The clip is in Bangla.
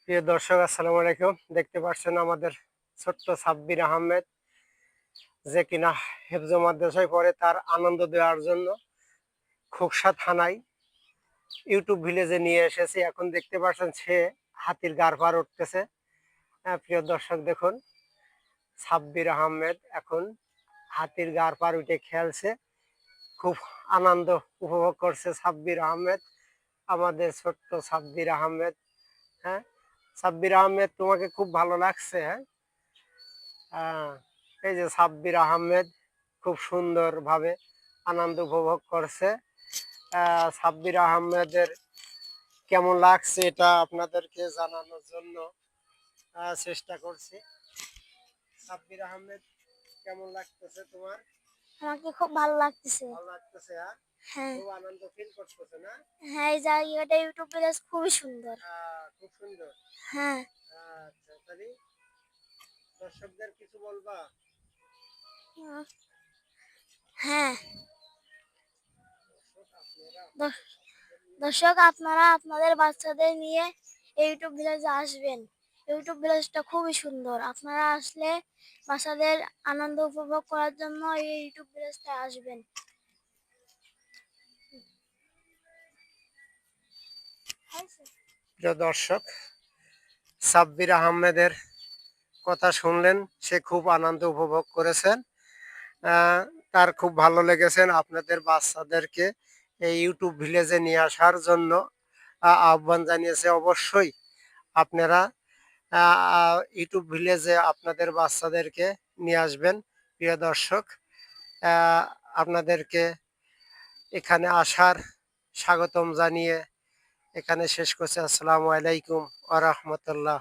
প্রিয় দর্শক, আসসালামু আলাইকুম। দেখতে পাচ্ছেন আমাদের ছোট্ট সাব্বির আহমেদ, যে কিনা হেফজ মাদ্রাসায় পড়ে, তার আনন্দ দেওয়ার জন্য খোকসা থানায় ইউটিউব ভিলেজে নিয়ে এসেছি। এখন দেখতে পাচ্ছেন সে হাতির গাড় পার উঠতেছে। প্রিয় দর্শক দেখুন, সাব্বির আহমেদ এখন হাতির গাড় পার উঠে খেলছে, খুব আনন্দ উপভোগ করছে সাব্বির আহমেদ, আমাদের ছোট্ট সাব্বির আহমেদ। হ্যাঁ সাব্বির আহমেদ, তোমাকে খুব ভালো লাগছে? হ্যাঁ, এই যে সাব্বির আহমেদ খুব সুন্দরভাবে আনন্দ উপভোগ করছে। সাব্বির আহমেদের কেমন লাগছে এটা আপনাদেরকে জানানোর জন্য চেষ্টা করছি। সাব্বির আহমেদ, কেমন লাগতেছে তোমার? আমাকে খুব ভালো লাগতেছে। ভালো লাগতেছে? হ্যাঁ, খুব আনন্দ ফিল করতেছে না? হ্যাঁ, এই জায়গাটা ইউটিউব ভিলেজ খুবই সুন্দর। খুব সুন্দর। হ্যাঁ, আচ্ছা, তাহলে দর্শকদের কিছু বলবা? উম, হ্যাঁ, দর্শ- দর্শক, আপনারা আপনাদের বাচ্চাদের নিয়ে ইউটিউব ভিলেজে আসবেন। ইউটিউব ভিলেজটা খুবই সুন্দর। আপনারা আসলে বাচ্চাদের আনন্দ উপভোগ করার জন্য এই ইউটিউব ভিলেজটা আসবেন। প্রিয় দর্শক, সাব্বির আহমেদের কথা শুনলেন, সে খুব আনন্দ উপভোগ করেছেন। আহ, তার খুব ভালো লেগেছেন। আপনাদের বাচ্চাদেরকে এই ইউটিউব ভিলেজে নিয়ে আসার জন্য আহ্বান জানিয়েছে। অবশ্যই আপনারা ইউটিউব ভিলেজে আপনাদের বাচ্চাদেরকে নিয়ে আসবেন। প্রিয় দর্শক, আপনাদেরকে এখানে আসার স্বাগতম জানিয়ে এখানে শেষ করছি। আসসালামু আলাইকুম ওয়া রাহমাতুল্লাহ।